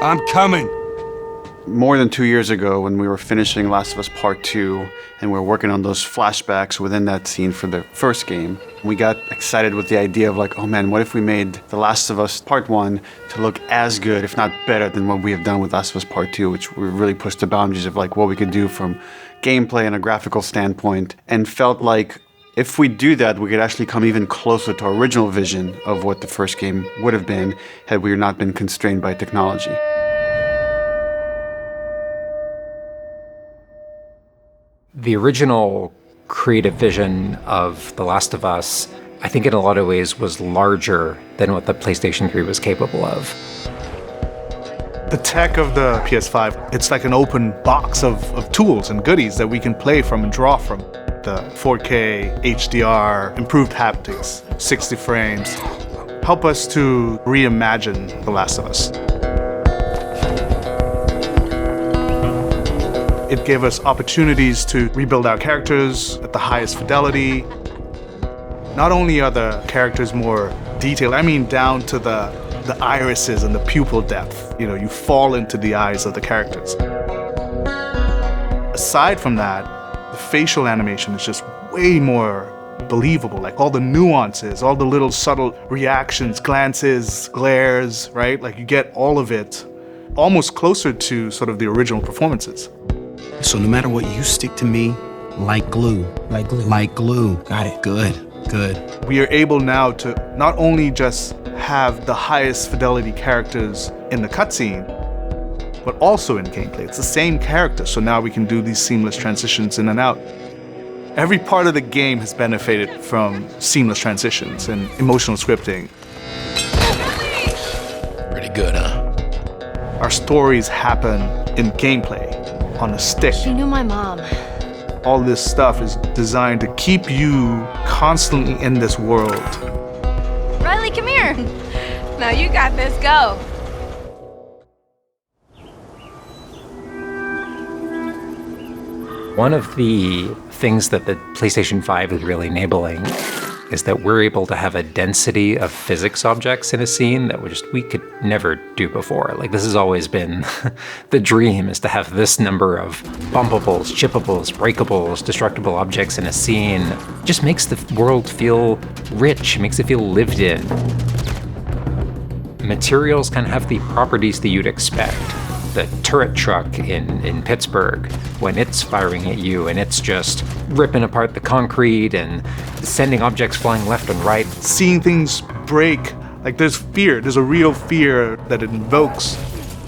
I'm coming. More than 2 years ago, when we were finishing Last of Us Part 2, and we were working on those flashbacks within that scene for the first game, we got excited with the idea of like, oh man, what if we made The Last of Us Part 1 to look as good, if not better, than what we have done with Last of Us Part 2, which we really pushed the boundaries of like what we could do from gameplay and a graphical standpoint, and felt like if we do that, we could actually come even closer to our original vision of what the first game would have been had we not been constrained by technology. The original creative vision of The Last of Us, I think in a lot of ways was larger than what the PlayStation 3 was capable of. The tech of the PS5, it's like an open box of tools and goodies that we can play from and draw from. The 4K, HDR, improved haptics, 60 frames, help us to reimagine The Last of Us. It gave us opportunities to rebuild our characters at the highest fidelity. Not only are the characters more detailed, I mean down to the irises and the pupil depth. You know, you fall into the eyes of the characters. Aside from that, the facial animation is just way more believable. Like all the nuances, all the little subtle reactions, glances, glares, right? Like you get all of it almost closer to sort of the original performances. So no matter what, you stick to me like glue. Like glue. Like glue. Got it. Good. We are able now to not only just have the highest fidelity characters in the cutscene, but also in gameplay. It's the same character, so now we can do these seamless transitions in and out. Every part of the game has benefited from seamless transitions and emotional scripting. Pretty good, huh? Our stories happen in gameplay, on a stick. She knew my mom. All this stuff is designed to keep you constantly in this world. Riley, come here. Now you got this, go. One of the things that the PlayStation 5 is really enabling is that we're able to have a density of physics objects in a scene that we could never do before. Like, this has always been the dream, is to have this number of bumpables, chippables, breakables, destructible objects in a scene. It just makes the world feel rich, makes it feel lived in. Materials kind of have the properties that you'd expect. The turret truck in Pittsburgh, when it's firing at you and it's just ripping apart the concrete and sending objects flying left and right. Seeing things break, like there's fear, there's a real fear that it invokes.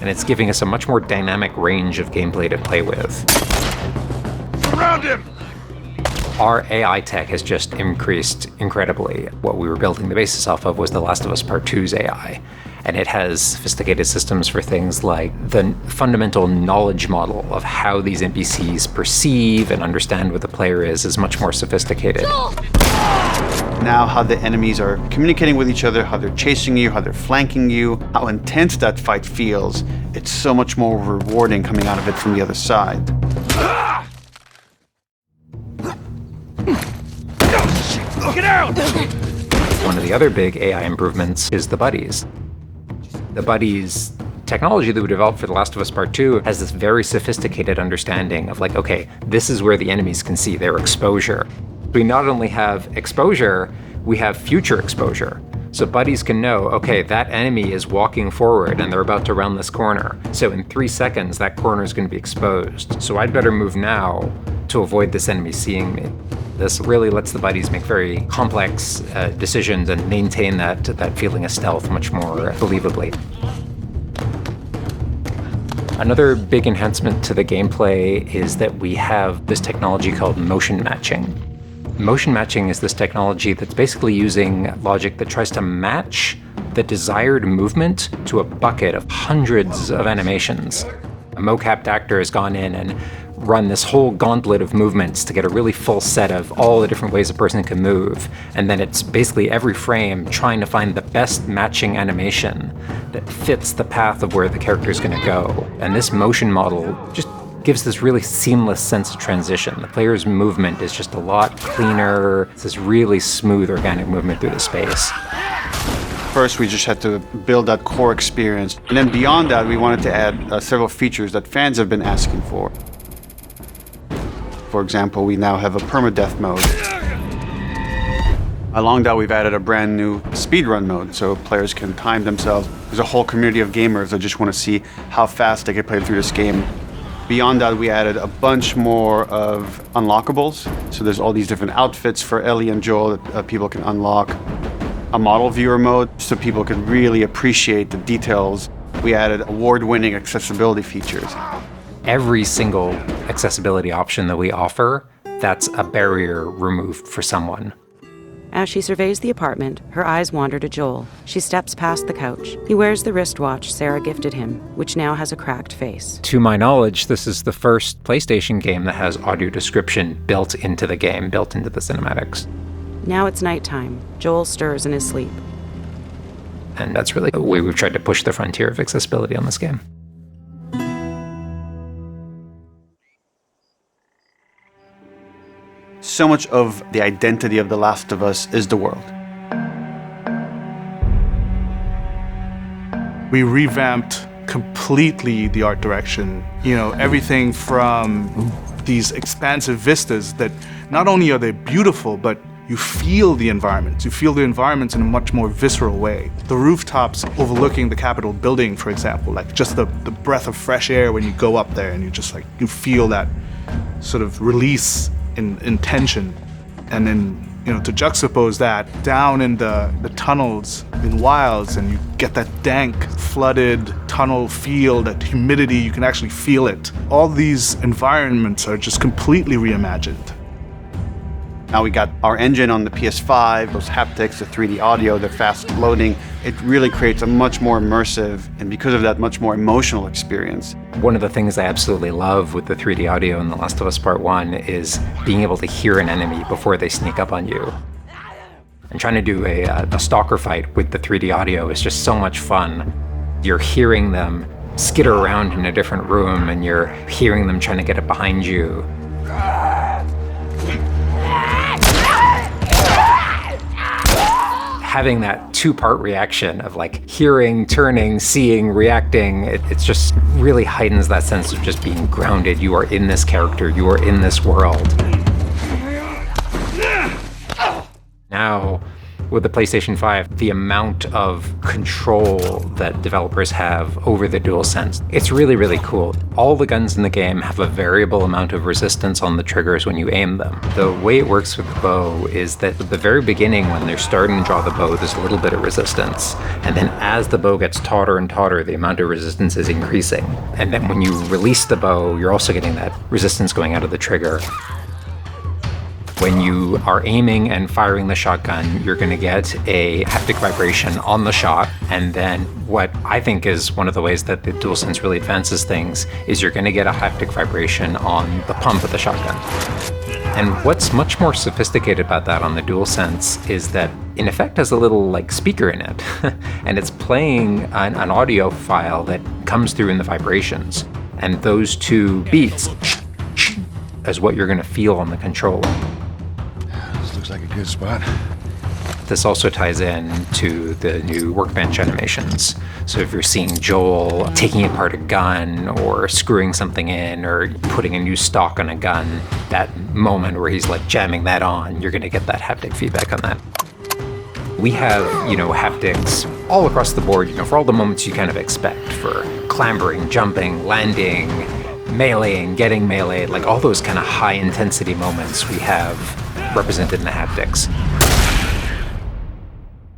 And it's giving us a much more dynamic range of gameplay to play with. Surround him! Our AI tech has just increased incredibly. What we were building the basis off of was The Last of Us Part 2's AI. And it has sophisticated systems for things like the fundamental knowledge model of how these NPCs perceive and understand what the player is much more sophisticated. Now how the enemies are communicating with each other, how they're chasing you, how they're flanking you, how intense that fight feels, it's so much more rewarding coming out of it from the other side. Get out! One of the other big AI improvements is the buddies. The buddies technology that we developed for The Last of Us Part 2 has this very sophisticated understanding of like, okay, this is where the enemies can see their exposure. We not only have exposure, we have future exposure. So buddies can know, okay, that enemy is walking forward and they're about to round this corner. So in 3 seconds, that corner is going to be exposed. So I'd better move now to avoid this enemy seeing me. This really lets the buddies make very complex decisions and maintain that feeling of stealth much more believably. Another big enhancement to the gameplay is that we have this technology called motion matching. Motion matching is this technology that's basically using logic that tries to match the desired movement to a bucket of hundreds of animations. A mocapped actor has gone in and run this whole gauntlet of movements to get a really full set of all the different ways a person can move. And then it's basically every frame trying to find the best matching animation that fits the path of where the character is going to go. And this motion model just gives this really seamless sense of transition. The player's movement is just a lot cleaner. It's this really smooth, organic movement through the space. First, we just had to build that core experience. And then beyond that, we wanted to add several features that fans have been asking for. For example, we now have a permadeath mode. Along that, we've added a brand new speedrun mode, so players can time themselves. There's a whole community of gamers that just want to see how fast they can play through this game. Beyond that, we added a bunch more of unlockables. So there's all these different outfits for Ellie and Joel that people can unlock. A model viewer mode, so people can really appreciate the details. We added award-winning accessibility features. Every single accessibility option that we offer, that's a barrier removed for someone. As she surveys the apartment, her eyes wander to Joel. She steps past the couch. He wears the wristwatch Sarah gifted him, which now has a cracked face. To my knowledge, this is the first PlayStation game that has audio description built into the game, built into the cinematics. Now it's nighttime. Joel stirs in his sleep. And that's really the way we've tried to push the frontier of accessibility on this game. So much of the identity of The Last of Us is the world. We revamped completely the art direction. You know, everything from these expansive vistas that not only are they beautiful, but you feel the environments. You feel the environments in a much more visceral way. The rooftops overlooking the Capitol building, for example, like just the breath of fresh air when you go up there and you just like, you feel that sort of release in tension. And then, you know, to juxtapose that down in the tunnels in Wilds, and you get that dank, flooded tunnel feel, that humidity, you can actually feel it. All these environments are just completely reimagined. Now we got our engine on the PS5, those haptics, the 3D audio, the fast loading. It really creates a much more immersive, and because of that, much more emotional experience. One of the things I absolutely love with the 3D audio in The Last of Us Part 1 is being able to hear an enemy before they sneak up on you. And trying to do a stalker fight with the 3D audio is just so much fun. You're hearing them skitter around in a different room, and you're hearing them trying to get it behind you. Having that two-part reaction of like hearing, turning, seeing, reacting, it's just really heightens that sense of just being grounded. You are in this character, you are in this world. Now, with the PlayStation 5, the amount of control that developers have over the Dualsense, it's really, really cool. All the guns in the game have a variable amount of resistance on the triggers when you aim them. The way it works with the bow is that at the very beginning, when they're starting to draw the bow, there's a little bit of resistance. And then as the bow gets tauter and tauter, the amount of resistance is increasing. And then when you release the bow, you're also getting that resistance going out of the trigger. When you are aiming and firing the shotgun, you're going to get a haptic vibration on the shot. And then what I think is one of the ways that the Dualsense really advances things is you're going to get a haptic vibration on the pump of the shotgun. And what's much more sophisticated about that on the Dualsense is that in effect has a little like speaker in it. And it's playing an audio file that comes through in the vibrations. And those two beats is what you're going to feel on the controller. Looks like a good spot. This also ties in to the new workbench animations. So if you're seeing Joel taking apart a gun or screwing something in or putting a new stock on a gun, that moment where he's like jamming that on, you're going to get that haptic feedback on that. We have, haptics all across the board, for all the moments you kind of expect, for clambering, jumping, landing, meleeing, getting meleeed, like all those kind of high intensity moments we have represented in the haptics.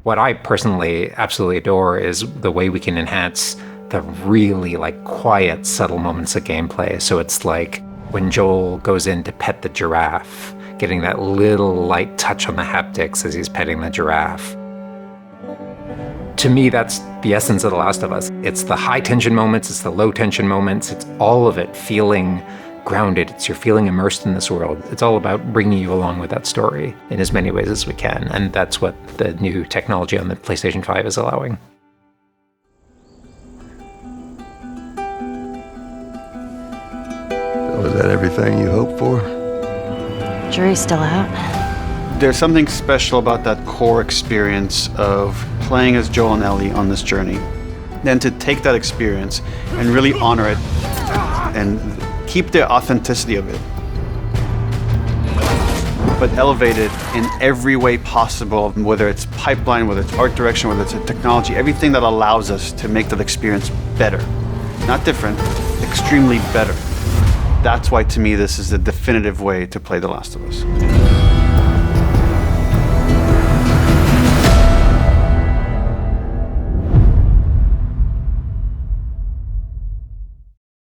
What I personally absolutely adore is the way we can enhance the really quiet, subtle moments of gameplay. So it's like when Joel goes in to pet the giraffe, getting that little light touch on the haptics as he's petting the giraffe. To me, that's the essence of The Last of Us. It's the high tension moments, it's the low tension moments, it's all of it feeling grounded. You're feeling immersed in this world. It's all about bringing you along with that story in as many ways as we can. And that's what the new technology on the PlayStation 5 is allowing. Was that everything you hoped for? Jury's still out. There's something special about that core experience of playing as Joel and Ellie on this journey, then to take that experience and really honor it and keep the authenticity of it, but elevate it in every way possible, whether it's pipeline, whether it's art direction, whether it's technology, everything that allows us to make that experience better. Not different, extremely better. That's why, to me, this is the definitive way to play The Last of Us.